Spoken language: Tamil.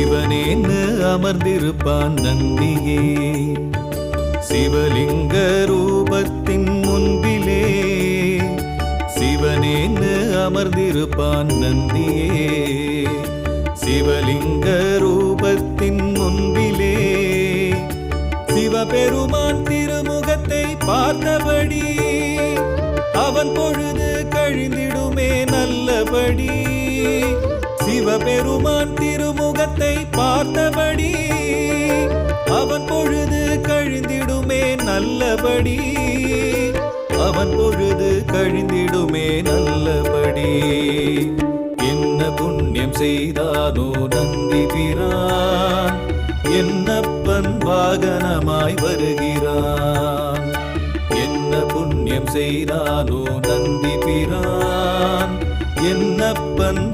சிவனேன்னு அமர்ந்திருப்பான் நந்தியே. சிவலிங்க ரூபத்தின் முன்பிலே சிவனேன்னு அமர்ந்திருப்பான் நந்தியே. சிவலிங்க ரூபத்தின் முன்பிலே சிவபெருமான் திருமுகத்தை பார்த்தபடி அவன் பொழுது கழிந்திடுமே நல்லபடி. சிவபெருமான் திருமுகத்தை பார்த்தபடி அவன் பொழுது கழிந்திடுமே நல்லபடி. அவன் பொழுது கழிந்திடுமே நல்லபடி. என்ன புண்ணியம் செய்தானோ நந்தி பிரான், என்னப்பன் வாகனமாய் வருகிறான். என்ன புண்ணியம் செய்தானோ நந்தி பிரான், என்னப்பன்